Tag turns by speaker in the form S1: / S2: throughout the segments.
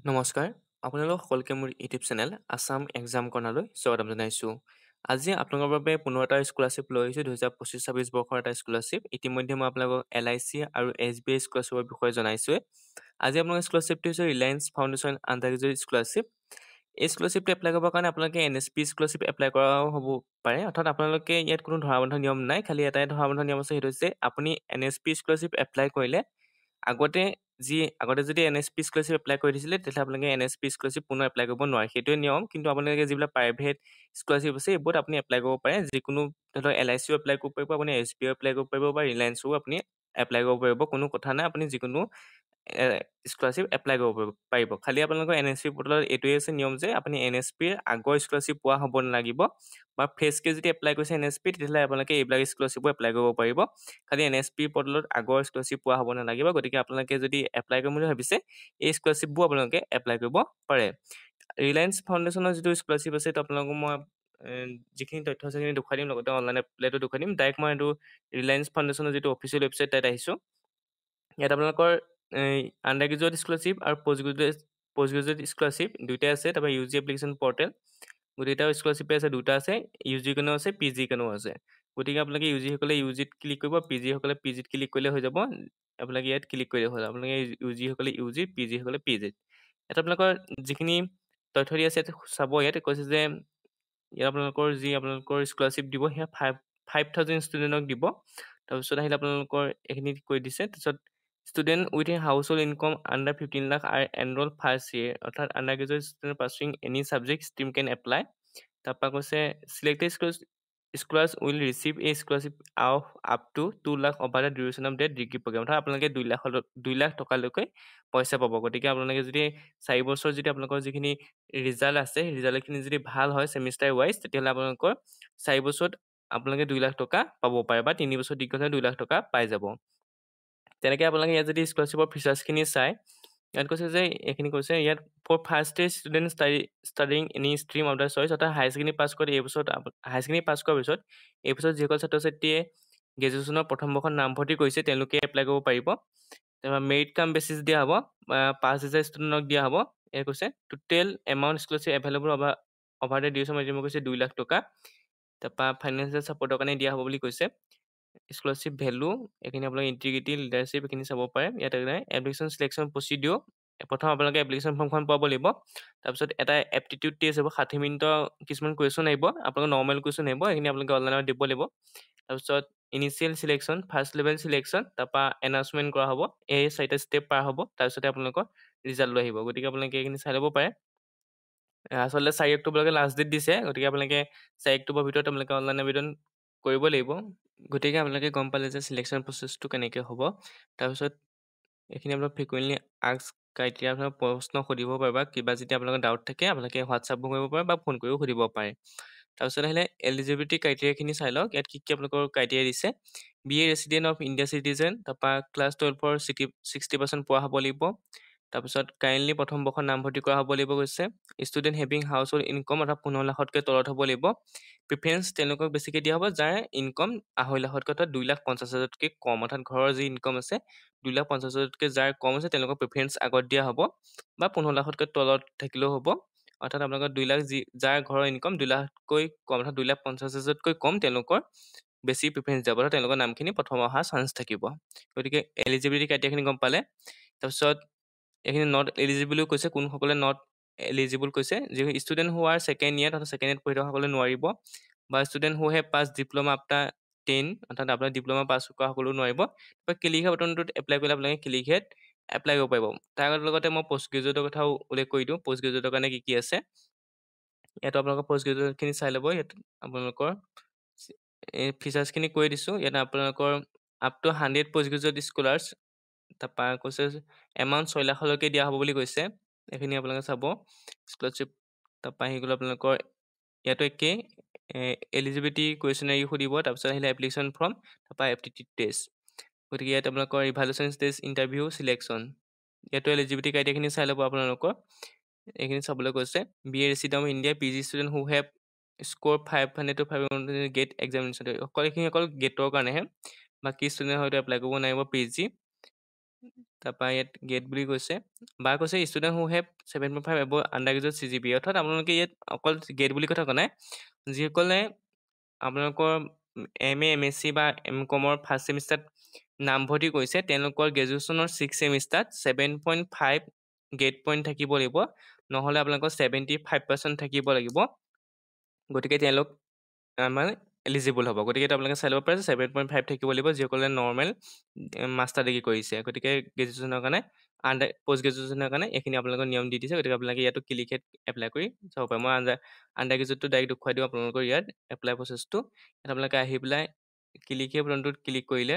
S1: নমস্কাৰ, আপোনালোক সকলোকে মোৰ ইউটিউব চেনেল আছাম এক্সাম কৰ্ণাৰলৈ স্বাগতম জনাইছোঁ। আজি আপোনালোকৰ বাবে পুনৰ এটা স্কলাৰশ্বিপ লৈ আহিছোঁ 2025-26 বৰ্ষৰ এটা স্কলাৰশ্বিপ। ইতিমধ্যে মই আপোনালোকক LIC আৰু SBI স্কলাৰশ্বিপৰ বিষয়ে জনাইছোঁৱে। আজি আপোনালোকৰ স্কলাৰশ্বিপটো হৈছে Reliance foundation under graduate scholarship. এই স্কলাৰশ্বিপটো এপ্লাই কৰিবৰ কাৰণে আপোনালোকে NSP স্কলাৰশ্বিপ এপ্লাই কৰাও হ'ব পাৰে। অৰ্থাৎ আপোনালোকে ইয়াত কোনো ধৰাবন্ধা নিয়ম নাই, খালি এটাই ধৰাবন্ধা নিয়ম আছে, সেইটো হৈছে আপুনি NSP স্কলাৰশ্বিপ এপ্লাই কৰিলে আগতে যদি NSP স্কলাৰশ্বিপ এপ্লাই কৰি দিছিলে তেতিয়াহ'লে আপোনালোকে NSP স্কলাৰশ্বিপ পুনৰ এপ্লাই কৰিব নোৱাৰে, সেইটোৱে নিয়ম। কিন্তু আপোনালোকে যিবিলাক প্ৰাইভেট স্কলাৰশ্বিপ আছে এইবোৰত আপুনি এপ্লাই কৰিব পাৰে। যিকোনো ধৰক LICও এপ্লাই কৰিব পাৰিব, আপুনি SBIও এপ্লাই কৰিব পাৰিব বা ৰিলায়েন্সও আপুনি এপ্লাই কৰিব পাৰিব, কোনো কথা নাই। আপুনি যিকোনো স্কলাৰশ্বিপ এপ্লাই কৰিব পাৰিব। খালি আপোনালোকৰ NSP পৰ্টেলত এইটোৱে আছে নিয়ম যে আপুনি NSPৰ আগৰ স্কলাৰশ্বিপ পোৱা হ'ব নালাগিব, বা ফ্ৰেছকৈ যদি এপ্লাই কৰিছে NSP তেতিয়াহ'লে আপোনালোকে এইবিলাক স্কলাৰশ্বিপো এপ্লাই কৰিব পাৰিব। খালি NSP পৰ্টেলত আগৰ স্কলাৰশ্বিপ পোৱা হ'ব নালাগিব। গতিকে আপোনালোকে যদি এপ্লাই কৰিম বুলি ভাবিছে এই স্কলাৰশ্বিপবোৰ আপোনালোকে এপ্লাই কৰিব পাৰে। ৰিলায়েন্স ফাউণ্ডেশ্যনৰ যিটো স্কলাৰশ্বিপ আছে সেইটো আপোনালোকক মই যিখিনি তথ্য আছে সেইখিনি দেখুৱাই দিম, লগতে অনলাইন এপ্লাইটো দেখুৱাই দিম। ডাইৰেক্ট মই এইটো ৰিলায়েন্স ফাউণ্ডেশ্যনৰ যিটো অফিচিয়েল ৱেবছাইট তাত আহিছোঁ। ইয়াত আপোনালোকৰ আণ্ডাৰ গ্ৰেজুৱেট স্কলাৰশ্বিপ আৰু পষ্ট গ্ৰেজুৱেট স্কলাৰশ্বিপ দুয়োটাই আছে। তাৰপৰা UG এপ্লিকেশ্যন পৰ্টেল গোটেইটা স্কলাৰশ্বিপে আছে, দুটা আছে, UG কাৰণেও আছে, PG কাৰণেও আছে। গতিকে আপোনালোকে UG সকলে UGত ক্লিক কৰিব, PG সকলে PGত ক্লিক কৰিলে হৈ যাব। আপোনালোকে ইয়াত ক্লিক কৰিলে হ'ল। আপোনালোকে UG সকলে UG, PG সকলে PG। ইয়াত আপোনালোকৰ যিখিনি তথ্য দি আছে ইয়াত চাব। ইয়াত কৈছে যে ইয়াত আপোনালোকৰ স্কলাৰশ্বিপ দিব সেয়া 5,000 ষ্টুডেণ্টক দিব। তাৰপিছত আহিলে আপোনালোকৰ এইখিনি কৈ দিছে। তাৰপিছত student with a household income under 15 lakh are enrol first year, অৰ্থাৎ undergraduate student pursuing any subject stream can apply. তাৰপৰা কৈছে selected scholars will receive a scholarship of up to 2 lakh over the duration of that degree program. অৰ্থাৎ আপোনালোকে 2 লাখ টকালৈকে পইচা পাব। গতিকে আপোনালোকে যদি 4 বছৰ যদি আপোনালোকৰ যিখিনি ৰিজাল্ট আছে ৰিজাল্টখিনি যদি ভাল হয় ছেমিষ্টাৰ ৱাইজ, তেতিয়াহ'লে আপোনালোকৰ 4 বছৰত আপোনালোকে 2 লাখ টকা পাব পাৰে, বা 3 বছৰ দীঘল হ'লে 2 লাখ টকা পাই যাব। তেনেকৈ আপোনালোকে ইয়াত যদি স্কলাৰশ্বিপৰ ফিচাৰ্ছখিনি চায়, ইয়াত কৈছে যে এইখিনি কৈছে ইয়াত for first year student studying any stream of the choice, অৰ্থাৎ হায়াৰ ছেকেণ্ডেৰী পাছ কৰি হায়াৰ ছেকেণ্ডেৰী পাছ কৰাৰ পিছত এইবছৰ যিসকল ছাত্ৰ ছাত্ৰীয়ে গ্ৰেজুৱেশ্যনৰ প্ৰথম বৰ্ষত নামভৰ্তি কৰিছে তেওঁলোকে এপ্লাই কৰিব পাৰিব। তাৰপৰা মেৰিট কাম বেচিছ দিয়া হ'ব, 5,000 ষ্টুডেণ্টক দিয়া হ'ব। ইয়াত কৈছে total amount scholarship available over the duration মাধ্যমে কৈছে 2 লাখ টকা। তাৰপৰা ফাইনেন্সিয়েল ছাপৰ্টৰ কাৰণে দিয়া হ'ব বুলি কৈছে। স্কলাৰশ্বিপ ভেলু এইখিনি আপোনালোকে ইণ্টিগ্ৰিটি লিডাৰশ্বিপ এইখিনি চাব পাৰে। ইয়াত এপ্লিকেশ্যন চিলেকশ্যন প্ৰচিডিঅ', প্ৰথম আপোনালোকে এপ্লিকেশ্যন ফৰ্মখন পাব লাগিব। তাৰপিছত এটা এপ্টিটিউড টেষ্ট হ'ব, 60 মিনিটৰ কিছুমান কুৱেশ্যন আহিব, আপোনালোকৰ নৰ্মেল কুৱেশ্যন আহিব, এইখিনি আপোনালোকে অনলাইনত দিব লাগিব। তাৰপিছত initial selection, first level selection, তাৰপৰা এনাউন্সমেণ্ট কৰা হ'ব। এই 4টা ষ্টেপ পাৰ হ'ব, তাৰপিছতে আপোনালোকৰ ৰিজাল্ট লৈ আহিব। গতিকে আপোনালোকে এইখিনি চাই ল'ব পাৰে। আচলতে 4 অক্টোবৰলৈকে লাষ্ট ডেট দিছে, গতিকে আপোনালোকে 4 অক্টোবৰৰ ভিতৰত আপোনালোকে অনলাইন আবেদন কৰিব লাগিব। গতিকে আপোনালোকে গম পালে যে চিলেকশ্যন প্ৰচেছটো কেনেকৈ হ'ব। তাৰপিছত এইখিনি আপোনালোক ফ্ৰিকুৱেণ্টলি আস্ক ক্ৰাইটেৰিয়া আপোনালোকে প্ৰশ্ন সুধিব পাৰে, বা কিবা যদি আপোনালোকৰ ডাউট থাকে আপোনালোকে হোৱাটছআপ কৰিব পাৰে বা ফোন কৰিও সুধিব পাৰে। তাৰপিছত আহিলে এলিজিবিলিটি ক্ৰাইটেৰিয়াখিনি চাই লওক। ইয়াত কি কি আপোনালোকৰ ক্ৰাইটেৰিয়া দিছে। BA resident of India citizen, তাৰপৰা ক্লাছ 12ৰ 60% পোৱা হ'ব লাগিব। তাৰপিছত কাৰেণ্টলি প্ৰথম বৰ্ষত নামভৰ্তি কৰা হ'ব লাগিব কৈছে। Student having house hold income অৰ্থাৎ 15 লাখতকৈ তলত হ'ব লাগিব। প্ৰিফাৰেঞ্চ তেওঁলোকক বেছিকৈ দিয়া হ'ব যাৰ ইনকম 2.5 লাখতকৈ অৰ্থাৎ 2,50,000তকৈ কম, অৰ্থাৎ ঘৰৰ যি ইনকম আছে 2,50,000তকৈ যাৰ কম আছে তেওঁলোকক প্ৰিফাৰেঞ্চ আগত দিয়া হ'ব, বা 15 লাখতকৈ তলত থাকিলেও হ'ব। অৰ্থাৎ আপোনালোকৰ 2 লাখ যাৰ ঘৰৰ ইনকম 2 লাখতকৈ কম, অৰ্থাৎ 2,50,000তকৈ কম তেওঁলোকৰ বেছি প্ৰিফাৰেঞ্চ যাব, অৰ্থাৎ তেওঁলোকৰ নামখিনি প্ৰথম অহাৰ চান্স থাকিব। গতিকে এলিজিবিলিটি ক্ৰাইটেৰিয়াখিনি গম পালে। তাৰপিছত এইখিনি নট এলিজিবলো কৈছে, কোনসকলে নট এলিজিবল কৈছে, যি ষ্টুডেণ্ট হু আৰ ছেকেণ্ড ইয়াৰ অৰ্থাৎ ছেকেণ্ড ইয়াৰত পঢ়ি থকাসকলে নোৱাৰিব, বা student who have pass diploma after 10 অৰ্থাৎ আপোনাৰ ডিপ্ল'মা পাছ কৰা সকলো নোৱাৰিব। বা ক্লিক বাটনটোত এপ্লাই কৰিলে আপোনালোকে ক্লিক এপ্লাই কৰিব পাৰিব। তাৰ লগতে মই পষ্ট গ্ৰেজুৱেটৰ কথাও উল্লেখ কৰি দিওঁ, পষ্ট গ্ৰেজুৱেটৰ কাৰণে কি কি আছে। ইয়াত আপোনালোকৰ পষ্ট গ্ৰেজুৱেটখিনি চাই ল'ব। ইয়াত আপোনালোকৰ এই ফিচাৰ্ছখিনি কৈ দিছোঁ। ইয়াত আপোনালোকৰ up to 100 post graduate scholars, তাৰপৰা কৈছে এমাউণ্ট 6 লাখলৈকে দিয়া হ'ব বুলি কৈছে। এইখিনি আপোনালোকে চাব স্কলাৰশ্বিপ। তাৰপৰা আহি গ'ল আপোনালোকৰ ইয়াতো একেই এলিজিবিলিটি কুৱেশ্যনাৰী সুধিব, তাৰপিছত আহিলে এপ্লিকেশ্যন ফৰ্ম, তাৰপৰা এপ্টিটিউড টেষ্ট। গতিকে ইয়াত আপোনালোকৰ ইভালুৱেশ্যন টেষ্ট, ইণ্টাৰভিউ, চিলেকশ্যন, ইয়াতো এলিজিবিলিটি ক্ৰাইটেৰিয়াখিনি চাই ল'ব আপোনালোকৰ। এইখিনি চাবলৈ কৈছে। BA resident of India, PG student who have score 500 to 500 GATE examination, এইখিনি অকল গেটৰ কাৰণেহে, বাকী ষ্টুডেণ্ট হয়তো এপ্লাই কৰিব নোৱাৰিব PG। তাৰপৰা ইয়াত গেট বুলি কৈছে বা কৈছে ষ্টুডেণ্ট হু হেভ 7.5 এব আণ্ডাৰ গ্ৰেজুৱেট CGPA অৰ্থাৎ আপোনালোকে ইয়াত অকল গেট বুলি কথা কোৱা নাই যিসকলে আপোনালোকৰ MA MSc বা MCOMৰ ফাৰ্ষ্ট ছেমিষ্টাৰত নামভৰ্তি কৰিছে তেওঁলোকৰ গ্ৰেজুৱেশ্যনৰ 6 ছেমিষ্টাৰত 7.5 গেট পইণ্ট থাকিব লাগিব নহ'লে আপোনালোকৰ 75% থাকিব লাগিব গতিকে তেওঁলোক মানে এলিজিবল হ'ব গতিকে এইটো আপোনালোকে চাই ল'ব পাৰে 7.5 থাকিব লাগিব যিসকলে নৰ্মেল মাষ্টাৰ ডিগ্ৰী কৰিছে গতিকে গ্ৰেজুৱেশ্যনৰ কাৰণে পষ্ট গ্ৰেজুৱেশ্যনৰ কাৰণে এইখিনি আপোনালোকৰ নিয়ম দি দিছে গতিকে আপোনালোকে ইয়াতো ক্লিকত এপ্লাই কৰি চাব পাৰে মই আণ্ডাৰ গ্ৰেজুৱেটটো ডাইৰেক্ট দেখুৱাই দিওঁ আপোনালোকৰ ইয়াত এপ্লাই প্ৰচেছটো ইয়াত আপোনালোকে আহি পেলাই ক্লিক হে বুটামটোত ক্লিক কৰিলে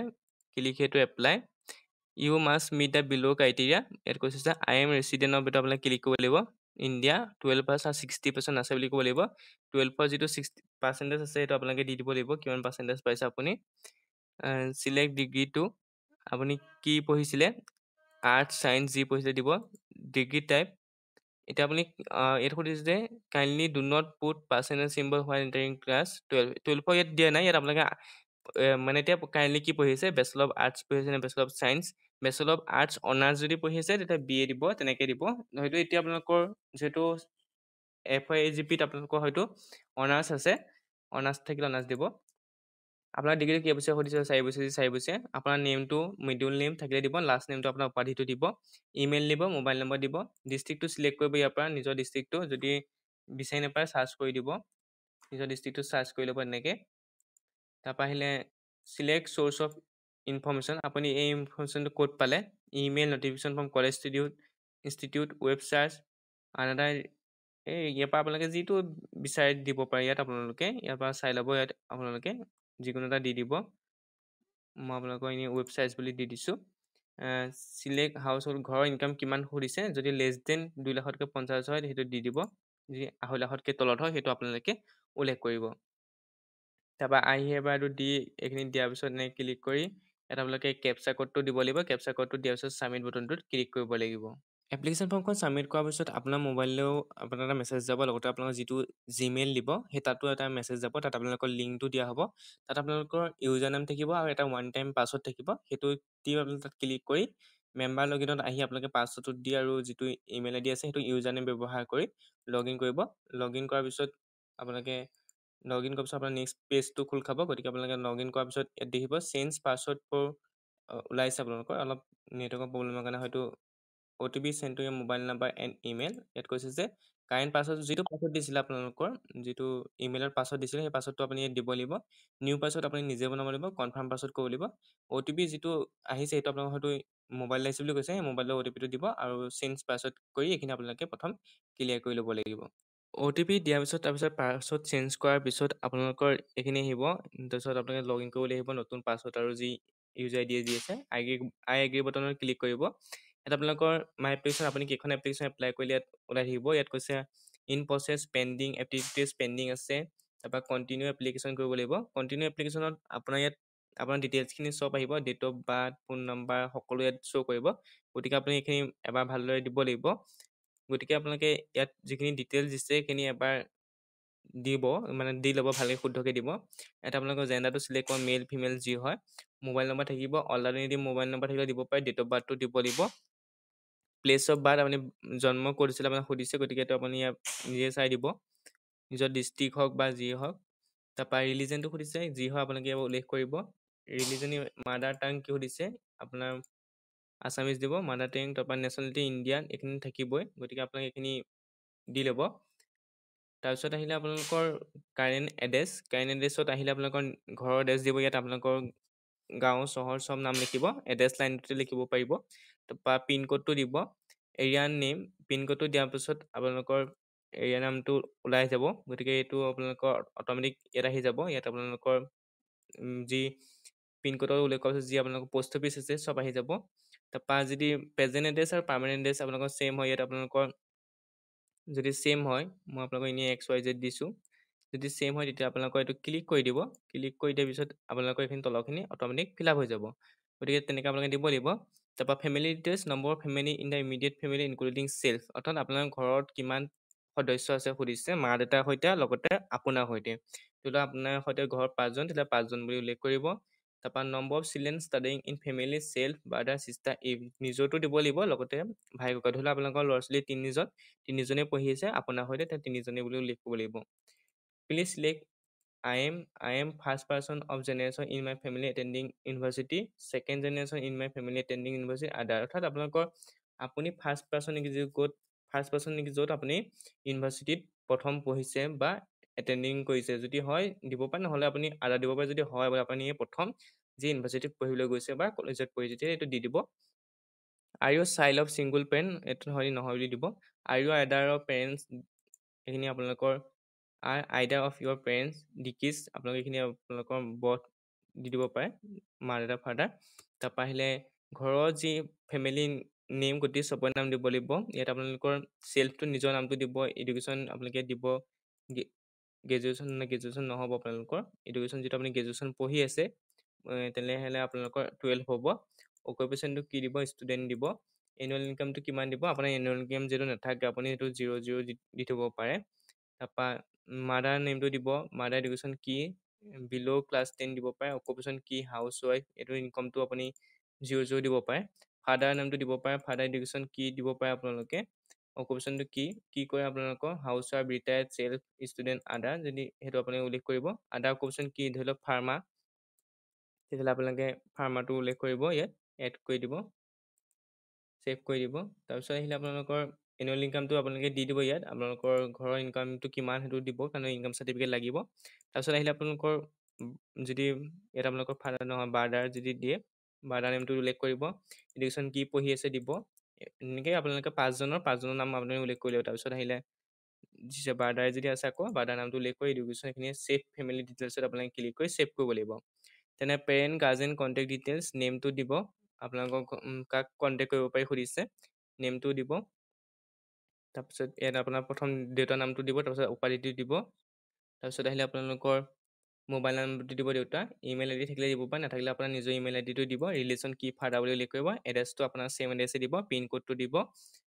S1: click here to apply you must meet the below' criteria ইয়াত কৈছে যে আই এম ৰেচিডেণ্ট অফ এইটো আপোনালোকে ক্লিক কৰিব লাগিব ইণ্ডিয়া 12 পাছ আৰু 60% আছে বুলি ক'ব লাগিব 12 যিটো 60% আছে সেইটো আপোনালোকে দি দিব লাগিব কিমান পাৰ্চেণ্টেজ পাইছে আপুনি চিলেক্ট ডিগ্ৰীটো আপুনি কি পঢ়িছিলে আৰ্টছ চায়েন্স যি পঢ়িছিলে দিব ডিগ্ৰী টাইপ এতিয়া আপুনি ইয়াত সুধিছে যে kindly do not put percentage symbol while entering class 12 ইয়াত দিয়া নাই ইয়াত আপোনালোকে মানে এতিয়া কাইণ্ডলি কি পঢ়িছে বেচেলৰ অফ আৰ্টছ পঢ়িছে নে bachelor of science bachelor of arts honours যদি পঢ়িছে তেতিয়া BA দিব তেনেকৈ দিব হয়তো এতিয়া আপোনালোকৰ যিহেতু FYGPত আপোনালোকৰ হয়তো অনাৰ্ছ আছে অনাৰ্ছ থাকিলে অনাৰ্ছ দিব আপোনাৰ ডিগ্ৰী কেইবছৰ সুধিছে 4 বছৰ 4 বছৰ আপোনাৰ নেমটো মিডল নেম থাকিলে দিব লাষ্ট নেমটো আপোনাৰ উপাধিটো দিব ইমেইল দিব মোবাইল নম্বৰ দিব ডিষ্ট্ৰিক্টটো চিলেক্ট কৰিব ইয়াৰ পৰা নিজৰ ডিষ্ট্ৰিক্টটো যদি বিচাৰি নাপায় চাৰ্চ কৰি দিব নিজৰ ডিষ্ট্ৰিক্টটো চাৰ্চ কৰি ল'ব এনেকৈ তাৰপৰা আহিলে চিলেক্ট চ'ৰ্চ অফ ইনফৰ্মেশ্যন আপুনি এই ইনফৰ্মেশ্যনটো ক'ত পালে email notification from college institute web search another ইয়াৰ পৰা আপোনালোকে যিটো বিচাৰি দিব পাৰে ইয়াত আপোনালোকে ইয়াৰ পৰা চাই ল'ব ইয়াত আপোনালোকে যিকোনো এটা দি দিব মই আপোনালোকৰ এনেই ৱেবছাইট বুলি দি দিছোঁ চিলেক্ট হাউচ হোল্ড ঘৰৰ ইনকাম কিমান সুধিছে যদি লেছ দেন 2 লাখতকৈ 50 হয় সেইটো দি দিব যদি 2.5 লাখতকৈ তলত হয় সেইটো আপোনালোকে উল্লেখ কৰিব তাৰপৰা আহি এবাৰটো দি এইখিনি দিয়াৰ পিছত এনেকৈ ক্লিক কৰি ইয়াত আপোনালোকে কেপচা কোডটো দিব লাগিব কেপচা কোডটো দিয়াৰ পিছত ছাবমিট বুটামটোত ক্লিক কৰিব লাগিব এপ্লিকেশ্যন ফৰ্মখন ছাবমিট কৰাৰ পিছত আপোনাৰ মোবাইললৈও আপোনাৰ এটা মেছেজ যাব লগতে আপোনালোকৰ যিটো জিমেইল দিব সেই তাতো এটা মেছেজ যাব তাত আপোনালোকৰ লিংকটো দিয়া হ'ব তাত আপোনালোকৰ ইউজাৰ নেম থাকিব আৰু এটা ওৱান টাইম পাছৱৰ্ড থাকিব সেইটো দি আপোনালোকে তাত ক্লিক কৰি মেম্বাৰ লগইনত আহি আপোনালোকে পাছৱৰ্ডটো দি আৰু যিটো ইমেইল আইডি আছে সেইটো ইউজাৰ নেম ব্যৱহাৰ কৰি লগ ইন কৰিব লগ ইন কৰাৰ পিছত আপোনালোকে লগ ইন কৰাৰ পিছত আপোনাৰ নেক্সট পেজটো খোল খাব গতিকে আপোনালোকে লগ ইন কৰাৰ পিছত ইয়াত দেখিব চেঞ্জ পাছৱৰ্ড ফৰ ওলাইছে আপোনালোকৰ অলপ নেটৱৰ্কৰ প্ৰব্লেমৰ কাৰণে হয়তো OTP send to your mobile number and email ইয়াত কৈছে যে কাৰেণ্ট পাছৱৰ্ড যিটো পাছৱৰ্ড দিছিলে আপোনালোকৰ যিটো ইমেইলৰ পাছৱৰ্ড দিছিলে সেই পাছৱৰ্ডটো আপুনি ইয়াত দিব লাগিব নিউ পাছৱৰ্ড আপুনি নিজে বনাব লাগিব কনফাৰ্ম পাছৱৰ্ড কৰিব লাগিব OTP যিটো আহিছে সেইটো আপোনালোকৰ হয়তো মোবাইল আহিছে বুলি কৈছে সেই মোবাইলৰ OTPটো দিব আৰু চেঞ্জ পাছৱৰ্ড কৰি এইখিনি আপোনালোকে প্ৰথম ক্লিয়াৰ কৰি ল'ব লাগিব OTP দিয়াৰ পিছত তাৰপিছত পাছৱৰ্ড চেঞ্জ কৰাৰ পিছত আপোনালোকৰ এইখিনি আহিব তাৰপিছত আপোনালোকে লগ ইন কৰিবলৈ আহিব নতুন পাছৱৰ্ড আৰু যি ইউজাৰ আইডি দি আছে আই এগ্ৰী বটনত ক্লিক কৰিব ইয়াত আপোনালোকৰ মাই এপ্লিকেশ্যন আপুনি কেইখন এপ্লিকেশ্যন এপ্লাই কৰিলে ইয়াত ওলাই থাকিব ইয়াত কৈছে in process pending application pending আছে তাৰপৰা কণ্টিনিউ এপ্লিকেশ্যন কৰিব লাগিব কণ্টিনিউ এপ্লিকেশ্যনত আপোনাৰ ইয়াত আপোনাৰ ডিটেইলছখিনি চব আহিব date of birth phone number সকলো ইয়াত শ্ব' কৰিব গতিকে আপুনি এইখিনি এবাৰ ভালদৰে দিব লাগিব গতিকে আপোনালোকে ইয়াত যিখিনি ডিটেইলছ দিছে সেইখিনি এবাৰ দিব মানে দি ল'ব ভালকৈ শুদ্ধকৈ দিব ইয়াত আপোনালোকৰ জেণ্ডাৰটো চিলেক্ট কৰা মেল ফিমেল যি হয় মোবাইল নম্বৰ থাকিব অল্টাৰনেটিভ মোবাইল নম্বৰ থাকিলে দিব পাৰে ডেট অফ বাৰ্থটো দিব লাগিব প্লেচ অফ বাৰ্থ আপুনি জন্ম ক'ত হৈছিলে আপোনাক সুধিছে গতিকে এইটো আপুনি ইয়াত নিজে চাই দিব নিজৰ ডিষ্ট্ৰিক্ট হওক বা যি হওক তাৰপৰা ৰিলিজনটো সুধিছে যি হয় আপোনালোকে উল্লেখ কৰিব ৰিলিজনী মাদাৰ টাং কি সুধিছে আপোনাৰ আছামিজ দিব মাদাৰ টাং তাৰপৰা নেশ্যনেলিটি ইণ্ডিয়ান এইখিনি থাকিবই গতিকে আপোনালোকে এইখিনি দি ল'ব তাৰপিছত আহিলে আপোনালোকৰ কাৰেণ্ট এড্ৰেছত আহিলে আপোনালোকৰ ঘৰৰ এড্ৰেছ দিব ইয়াত আপোনালোকৰ গাঁও চহৰ চব নাম লিখিব এড্ৰেছ লাইনটোতে লিখিব পাৰিব তাৰপৰা পিনক'ডটো দিব এৰিয়া নেম পিনক'ডটো দিয়াৰ পিছত আপোনালোকৰ এৰিয়া নামটো ওলাই যাব গতিকে এইটো আপোনালোকৰ অট'মেটিক ইয়াত আহি যাব ইয়াত আপোনালোকৰ যি পিনক'ডৰ উল্লেখ কৰা হৈছে যি আপোনালোকৰ পোষ্ট অফিচ আছে চব আহি যাব তাৰপৰা যদি প্ৰেজেণ্ট এড্ৰেছ আৰু পাৰ্মানেণ্ট এড্ৰেছ আপোনালোকৰ ছেইম হয় ইয়াত আপোনালোকৰ যদি ছেইম হয় মই আপোনালোকৰ এনেই XYZ দিছোঁ যদি ছেইম হয় তেতিয়া আপোনালোকৰ এইটো ক্লিক কৰি দিব ক্লিক কৰি দিয়াৰ পিছত আপোনালোকৰ এইখিনি তলৰখিনি অট'মেটিক ফিল আপ হৈ যাব গতিকে তেনেকৈ আপোনালোকে দিব লাগিব তাৰপৰা family details number of family in the immediate family including self অৰ্থাৎ আপোনাৰ ঘৰত কিমান সদস্য আছে সুধিছে মা দেউতাৰ সৈতে লগতে আপোনাৰ সৈতে ধৰি লওক আপোনাৰ সৈতে ঘৰত 5জন তেতিয়া 5জন বুলি উল্লেখ কৰিব তাৰপৰা number of children studying in family self brother sister নিজৰটো দিব লাগিব, লগতে ভাই ককাই ধৰি লওক আপোনালোকৰ ল'ৰা ছোৱালী তিনিজনে পঢ়ি আছে আপোনাৰ সৈতে, তেওঁ তিনিজনে বুলিও লিখিব লাগিব। Please select I am first person of generation in my family attending university, second generation in my family attending university, other। অৰ্থাৎ আপোনালোকৰ আপুনি ফাৰ্ষ্ট পাৰ্চন নেকি য'ত আপুনি ইউনিভাৰ্চিটিত প্ৰথম পঢ়িছে বা এটেণ্ডিং কৰিছে, যদি হয় দিব পাৰে, নহ'লে আপুনি আদা দিব পাৰে, যদি হয় আপুনি প্ৰথম যি ইউনিভাৰ্চিটিত পঢ়িবলৈ গৈছে বা কলেজত পঢ়িছে তেতিয়া এইটো দি দিব। Are you child of single parent, এইটো হয় নহয় বুলি দিব। Are you either of parents, এইখিনি আপোনালোকৰ আইডাৰ অফ ইউৰ পেৰেণ্টছ ডিকিজ, আপোনালোকে এইখিনি আপোনালোকৰ বথ দি দিব পাৰে, মা দেউতা ফাদাৰ। তাৰপৰা আহিলে ঘৰৰ যি ফেমিলি নেম গোটেই চবৰে নাম দিব লাগিব। ইয়াত আপোনালোকৰ চেল্ফটো নিজৰ নামটো দিব, এডুকেশ্যন আপোনালোকে দিব, গ্ৰেজুৱেশ্যন নহ'ব আপোনালোকৰ, এডুকেশ্যন যিটো আপুনি গ্ৰেজুৱেশ্যন পঢ়ি আছে তেনেহ'লে আপোনালোকৰ 12 হ'ব। অকুপেশ্যনটো কি দিব, ষ্টুডেণ্ট দিব। এনুৱেল ইনকামটো কিমান দিব, আপোনাৰ এনুৱেল ইনকাম যিটো নাথাকে আপুনি সেইটো 0 দি থ'ব পাৰে। তাৰপৰা মাদাৰ নেমটো দিব, মাদাৰ এডুকেশ্যন কি, বিল' ক্লাছ 10 দিব পাৰে। অকুপেশ্যন কি, হাউচ ৱাইফ, এইটো ইনকামটো আপুনি 0 দিব পাৰে। ফাদাৰ নামটো দিব পাৰে, ফাদাৰ এডুকেশ্যন কি দিব পাৰে আপোনালোকে, অকুপেশ্যনটো কি কৰে আপোনালোকৰ, house wife, retired, self student, আদাৰ, যদি সেইটো আপুনি উল্লেখ কৰিব। আদাৰ অকুপেশ্যন কি, ধৰি লওক ফাৰ্মাৰ, তেতিয়াহ'লে আপোনালোকে ফাৰ্মাৰটো উল্লেখ কৰিব, ইয়াত এড কৰি দিব, ছেভ কৰি দিব। তাৰপিছত আহিলে আপোনালোকৰ এনুৱেল ইনকামটো আপোনালোকে দি দিব, ইয়াত আপোনালোকৰ ঘৰৰ ইনকামটো কিমান সেইটো দিব, কাৰণ ইনকাম চাৰ্টিফিকেট লাগিব। তাৰপিছত আহিলে আপোনালোকৰ যদি ইয়াত আপোনালোকৰ ফাদাৰ নহয় ব্ৰাদাৰ যদি দিয়ে, ব্ৰাদাৰ নেমটো উল্লেখ কৰিব, এডুকেশ্যন কি পঢ়ি আছে দিব। এনেকৈ আপোনালোকে পাঁচজনৰ নাম আপুনি উল্লেখ কৰি দিব। তাৰপিছত আহিলে ব্ৰাদাৰ যদি আছে আকৌ ব্ৰাদাৰ নামটো উল্লেখ কৰি এডুকেশ্যন এইখিনি ছেভ ফেমিলি ডিটেইলছত আপোনালোকে ক্লিক কৰি ছেভ কৰিব লাগিব। তেনে পেৰেণ্ট গাৰ্জেন কণ্টেক্ট ডিটেইলছ নেমটো দিব, আপোনালোকক কাক কণ্টেক্ট কৰিব পাৰি সুধিছে, নেমটো দিব। তাৰপিছত ইয়াত আপোনাৰ প্ৰথম দেউতাৰ নামটো দিব, তাৰপিছত উপাধিটো দিব। তাৰপিছত আহিলে আপোনালোকৰ মোবাইল নাম্বাৰটো দিব দেউতা, ইমেইল আইডি থাকিলে দিব পাৰে, নাথাকিলে আপোনাৰ নিজৰ ইমেইল আইডিটো দিব, ৰিলেশ্যন কি ফাদাৰ বুলি উল্লেখ কৰিব, এড্ৰেছটো আপোনাৰ ছেম এড্ৰেছে দিব, পিনক'ডটো দিব,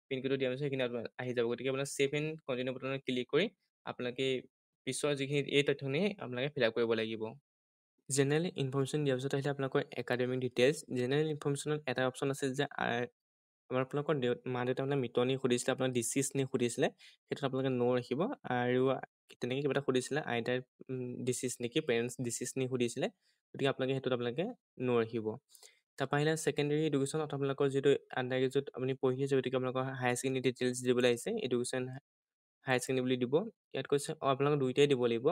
S1: পিনক'ডটো দিয়াৰ পিছত সেইখিনি আপোনাৰ আহি যাব। গতিকে আপোনাৰ ছেভ এণ্ড কণ্টিনিউ বটনত ক্লিক কৰি আপোনালোকে পিছৰ যিখিনি এই তথ্যখিনি আপোনালোকে ফিল আপ কৰিব লাগিব। জেনেৰেল ইনফৰমেশ্যন দিয়াৰ পিছত আহিলে আপোনালোকৰ একাডেমিক ডিটেইলছ। জেনেৰেল ইনফৰমেশ্যনত এটা অপশ্যন আছে যে আপোনালোকৰ মা দেউতা মানে মিতনি সুধিছিলে, আপোনাৰ ডিচিজ নি সুধিছিলে, সেইটোত আপোনালোকে ন' ৰাখিব। আৰু তেনেকৈ কিবা এটা সুধিছিলে আইতাৰ ডিচিজ নেকি, পেৰেণ্টছ ডিচিজ নি সুধিছিলে, গতিকে সেইটোত আপোনালোকে ন' ৰাখিব। তাৰপৰা আহিলে ছেকেণ্ডেৰী এডুকেশ্যন, আপোনালোকৰ যিটো আণ্ডাৰ গ্ৰেজুৱেট আপুনি পঢ়ি আছে, গতিকে আপোনালোকৰ হায়াৰ ছেকেণ্ডেৰী ডিটেইলছ দিবলৈ আহিছে, এডুকেশ্যন হায়াৰ ছেকেণ্ডেৰী বুলি দিব। ইয়াত কৈছে আপোনালোকৰ দুইটাই দিব লাগিব,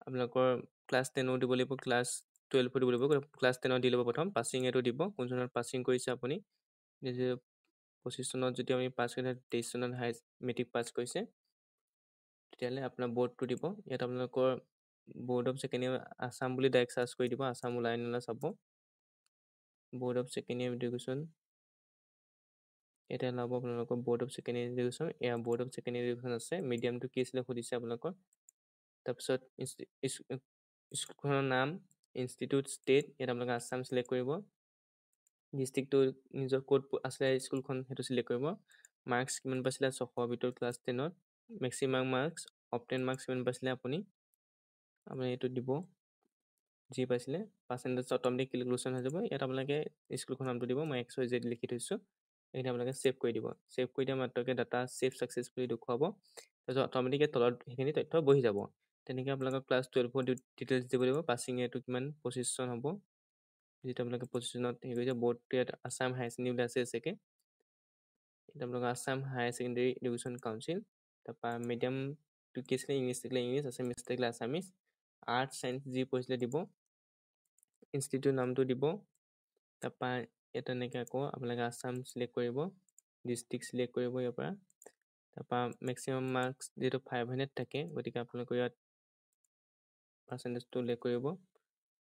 S1: আপোনালোকৰ ক্লাছ 10 দিব লাগিব, ক্লাছ 12 দিব লাগিব। ক্লাছ 10 দি ল'ব প্ৰথম, পাছিং এইটো দিব, কোন চনত পাছিং কৰিছে আপুনি, 25 চনত যদি আপুনি পাছ কৰিছে, 23 চনত মেট্ৰিক পাছ কৰিছে, তেতিয়াহ'লে আপোনাৰ বৰ্ডটো দিব। ইয়াত আপোনালোকৰ board of second year Assam বুলি ডাইৰেক্ট চাৰ্চ কৰি দিব, আছাম ওলাই নলা চাব, board of second year education, এতিয়া ওলাব আপোনালোকৰ board of second year education. এয়া board of second year education আছে, মিডিয়ামটো কি আছিলে সুধিছে আপোনালোকৰ। তাৰপিছত স্কুলখনৰ নাম, ইনষ্টিটিউট, ষ্টেট, ইয়াত আপোনালোকে আছাম চিলেক্ট কৰিব, ডিষ্ট্ৰিক্টটো নিজৰ ক'ত আছিলে স্কুলখন সেইটো চিলেক্ট কৰিব, মাৰ্কছ কিমান পাইছিলে 600 ভিতৰত ক্লাছ 10ত, মেক্সিমাম মাৰ্কছ অপটেন মাৰ্কছ কিমান পাইছিলে আপুনি এইটো দিব, যি পাইছিলে পাৰ্চেণ্টেজ অট'মেটিক কেলকুলেশ্যন হৈ যাব। ইয়াত আপোনালোকে স্কুলখন নামটো দিব, মই XYZ লিখি থৈছোঁ, এইখিনি আপোনালোকে ছেভ কৰি দিব। ছেভ কৰি দিয়া মাত্ৰকে ডাটা ছেভ ছাকচেছফুলি দেখুৱাব, তাৰপিছত অট'মেটিকে তলত সেইখিনি তথ্য বহি যাব। তেনেকৈ আপোনালোকৰ ক্লাছ 12ৰ ডিটেইলছ দিব লাগিব, পাছিং ইয়াৰটো কিমান 25 চন হ'ব, যিটো আপোনালোকে 25 চনত হেৰি কৰিছে। বৰ্ডটো ইয়াত আছাম হায়াৰ ছেকেণ্ডেৰী বুলি আছে চাগে, এতিয়া আপোনালোকৰ Assam higher secondary education council. তাৰপৰা মিডিয়ামটো কি আছিলে, ইংলিছ থাকিলে ইংলিছ, আছামিছ থাকিলে আছামিছ, আৰ্টছ ছায়েন্স যি পঢ়িছিলে দিব, ইনষ্টিটিউট নামটো দিব। তাৰপৰা ইয়াত তেনেকৈ আকৌ আপোনালোকে আছাম চিলেক্ট কৰিব, ডিষ্ট্ৰিক্ট চিলেক্ট কৰিব ইয়াৰ পৰা। তাৰপৰা মেক্সিমাম মাৰ্কছ যিহেতু 500 থাকে, গতিকে আপোনালোকৰ ইয়াত পাৰ্চেণ্টেজটো উল্লেখ কৰিব,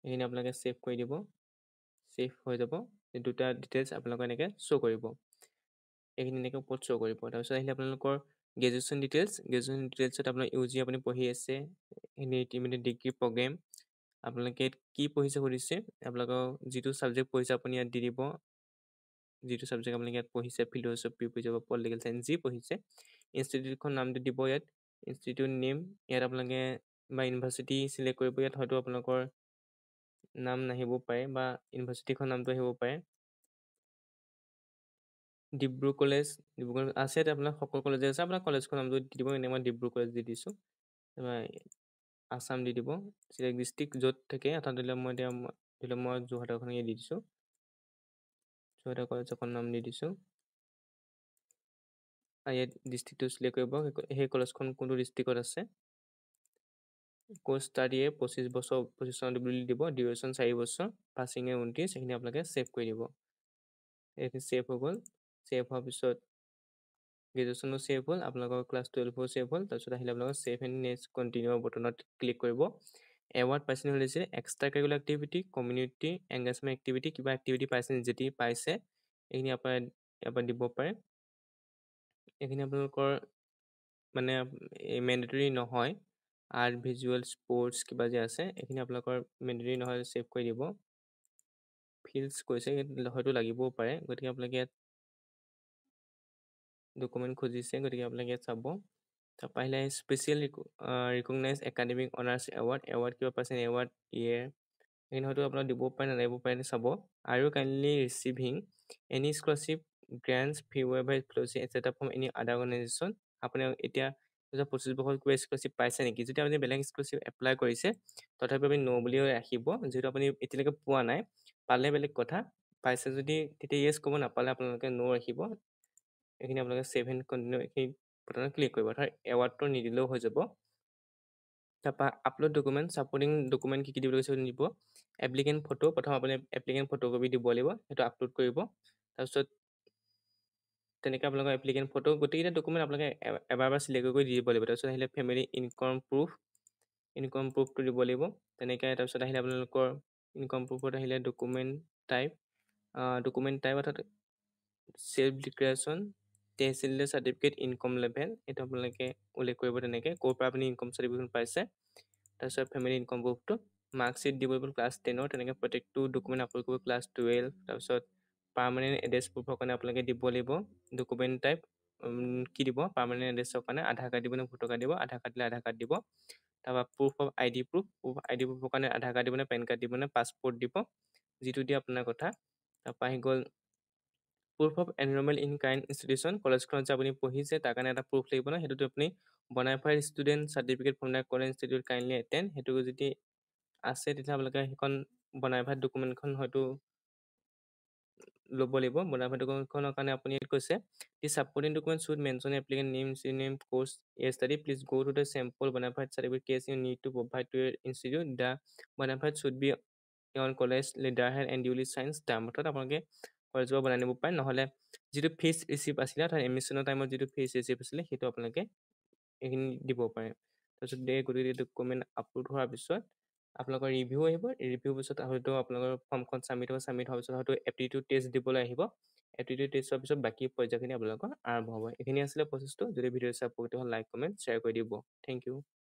S1: এইখিনি আপোনালোকে ছেভ কৰি দিব, ছেভ হৈ যাব। দুটা ডিটেইলছ আপোনালোকৰ এনেকৈ শ্ব' কৰিব, এইখিনি এনেকৈ ওপৰত শ্ব' কৰিব। তাৰপিছত আহিলে আপোনালোকৰ গ্ৰেজুৱেশ্যন ডিটেইলছত আপোনাৰ UG আপুনি পঢ়ি আছে, ইণ্টাৰমিডিয়েট ডিগ্ৰী প্ৰগ্ৰেম, আপোনালোকে কি পঢ়িছে সুধিছে, আপোনালোকৰ যিটো ছাবজেক্ট পঢ়িছে আপুনি ইয়াত দি দিব, যিটো ছাবজেক্ট আপোনালোকে ইয়াত পঢ়িছে, ফিল'চফি পঢ়ি যাব, পলিটিকেল চায়েন্স যি পঢ়িছে, ইনষ্টিটিউটখন নামটো দিব, ইয়াত ইনষ্টিটিউট নেম, ইয়াত আপোনালোকে বা ইউনিভাৰ্চিটি চিলেক্ট কৰিব, ইয়াত হয়তো আপোনালোকৰ নাম নাহিব পাৰে বা ইউনিভাৰ্চিটিখন নামটো আহিব পাৰে। ডিব্ৰু কলেজ আছে, আপোনাৰ সকলো কলেজে আছে, আপোনাৰ কলেজখন নামটো দি দিব। এনেই মই ডিব্ৰু কলেজ দি দিছোঁ। আছাম দি দিব, চিলেক্ট ডিষ্ট্ৰিক্ট য'ত থাকে। অৰ্থাৎ ধৰি লওক মই যোৰহাটৰখনকে দি দিছোঁ। যোৰহাটৰ কলেজ এখন নাম দি দিছোঁ। ইয়াত ডিষ্ট্ৰিক্টটো চিলেক্ট কৰিব, সেই কলেজখন কোনটো ডিষ্ট্ৰিক্টত আছে। কোৰ্চ ষ্টাডি 25 চন বুলি দিব, ডিউৰেশ্যন 4 বছৰ, পাছিং 29। সেইখিনি আপোনালোকে ছেভ কৰি দিব। এইখিনি ছেভ হৈ গ'ল। ছেভ হোৱাৰ পিছত গ্ৰেজুৱেশ্যনো ছেভ হ'ল, আপোনালোকৰ ক্লাছ 12ও ছেভ হ'ল। তাৰপিছত আহিলে আপোনালোকৰ ছেভ এণ্ড নেক্সট কণ্টিনিউ বটনত ক্লিক কৰিব। এৱাৰ্ড পাইছে হৈছে extra curricular activity, community engagement activity, কিবা এক্টিভিটি পাইছে, যদি পাইছে এইখিনি আপোনাৰ ইয়াৰ পৰা দিব পাৰে। এইখিনি আপোনালোকৰ মানে মেণ্ডেটৰী নহয়। আৰ্ট, ভিজুৱেল, স্পৰ্টছ কিবা যে আছে, এইখিনি আপোনালোকৰ মেণ্ডেটৰী নহয়, ছেভ কৰি দিব। ফিল্ডছ কৈছে, হয়তো লাগিবও পাৰে, গতিকে আপোনালোকে ইয়াত ডকুমেণ্ট খুজিছে, গতিকে আপোনালোকে ইয়াত চাব। তাৰপৰা আহিলে special recognise academic honours award কিবা পাইছে, এৱাৰ্ড ইয়েৰ, এইখিনি হয়তো আপোনাক দিব পাৰে, নালাগিব পাৰে, চাব। আৰু kindly receiving any scholarship grants fee waiver fellowship etcetera from any other organisation. আপুনি এতিয়া 2025 বৰ্ষত কিবা স্কলাৰশ্বিপ পাইছে নেকি? যদি আপুনি বেলেগ স্কলাৰশ্বিপ এপ্লাই কৰিছে, তথাপি আপুনি ন' বুলি ৰাখিব, যিহেতু আপুনি এতিয়ালৈকে পোৱা নাই। পালে বেলেগ কথা, পাইছে যদি তেতিয়া য়েছ ক'ব, নাপালে আপোনালোকে ন' ৰাখিব। এইখিনি আপোনালোকে ছেভ এণ্ড কণ্টিনিউ এইখিনি বটনত ক্লিক কৰিব, অৰ্থাৎ এৱাৰ্ডটো নিদিলেও হৈ যাব। তাৰপৰা আপলোড ডকুমেণ্ট, ছাপৰ্টিং ডকুমেণ্ট কি দিব কৈছে দিব। এপ্লিকেণ্ট ফটো, প্ৰথম আপুনি এপ্লিকেণ্ট ফটোকপি দিব লাগিব, সেইটো আপলোড কৰিব। তাৰপিছত তেনেকৈ আপোনালোকৰ এপ্লিকেণ্ট ফটো, গোটেইকেইটা ডকুমেণ্ট আপোনালোকে এবাৰ চিলেক্ট কৰি দিব লাগিব। তাৰপিছত আহিলে ফেমিলি ইনকম প্ৰুফটো দিব লাগিব। তেনেকৈ তাৰপিছত আহিলে আপোনালোকৰ ইনকম প্ৰুফত আহিলে ডকুমেণ্ট টাইপ অৰ্থাৎ self declaration, tehsil certificate, income level, এইটো আপোনালোকে উল্লেখ কৰিব। তেনেকৈ ক'ৰ পৰা আপুনি ইনকম চাৰ্টিফিকেট পাইছে। তাৰপিছত ফেমিলি ইনকম প্ৰুফটো, মাৰ্কশ্বিট দিব লাগিব ক্লাছ 10ৰ, তেনেকৈ প্ৰত্যেকটো ডকুমেণ্ট আপলোড কৰিব। ক্লাছ 12, তাৰপিছত পাৰ্মানেণ্ট এড্ৰেছ প্ৰুফৰ কাৰণে আপোনালোকে দিব লাগিব ডকুমেণ্ট টাইপ কি দিব, পাৰ্মানেণ্ট এড্ৰেছৰ কাৰণে আধাৰ কাৰ্ড দিব নে ভোটাৰ কাৰ্ড দিব। আধাৰ কাৰ্ড দিলে আধাৰ কাৰ্ড দিব। তাৰপৰা প্ৰুফ অফ আইডি প্ৰুফৰ কাৰণে আধাৰ কাৰ্ড দিব নে পেন কাৰ্ড দিব নে পাছপৰ্ট দিব, যিটো দিয়ে আপোনাৰ কথা। তাৰপৰা আহি গ'ল proof of enrolment in current institution, কলেজখনত যে আপুনি পঢ়িছে তাৰ কাৰণে এটা প্ৰুফ লাগিব ন, সেইটোতো আপুনি bonafide student certificate from the college institute kindly attend, সেইটো যদি আছে তেতিয়া আপোনালোকে সেইখন বনাফাইড ডকুমেণ্টখন হয়তো ল'ব লাগিব। বনাফাইড ডকুমেণ্টখনৰ কাৰণে আপুনি ইয়াত কৈছে the supporting document should mention applicant name course study, please go to the sample bonafide certificate case you need to provide to your institute, the bonafide should be on college letter head and duly signs stamp. অৰ্থাৎ আপোনালোকে কলেজৰ পৰা বনাই নিব পাৰে, নহ'লে যিটো fees receipt আছিলে, অৰ্থাৎ এডমিশ্যনৰ টাইমত যিটো ফিজ ৰিচিপ্ট আছিলে, সেইটো আপোনালোকে এইখিনি দিব পাৰে। তাৰপিছত গোটেই ডকুমেণ্ট আপলোড হোৱাৰ পিছত আপোনালোকৰ ৰিভিউ আহিব। ৰিভিউৰ পিছত হয়তো আপোনালোকৰ ফৰ্মখন ছাবমিট হোৱাৰ পিছত হয়তো এপ্টিটিউড টেষ্ট দিবলৈ আহিব। এপ্টিটিউড টেষ্ট হোৱাৰ পিছত বাকী পৰ্যায়খিনি আপোনালোকৰ আৰম্ভ হ'ব। এইখিনি আছিলে প্ৰচেছটো। যদি ভিডিঅ' চাই উপকৃত হ'ল, লাইক কমেণ্ট শ্বেয়াৰ কৰি দিব। Thank U.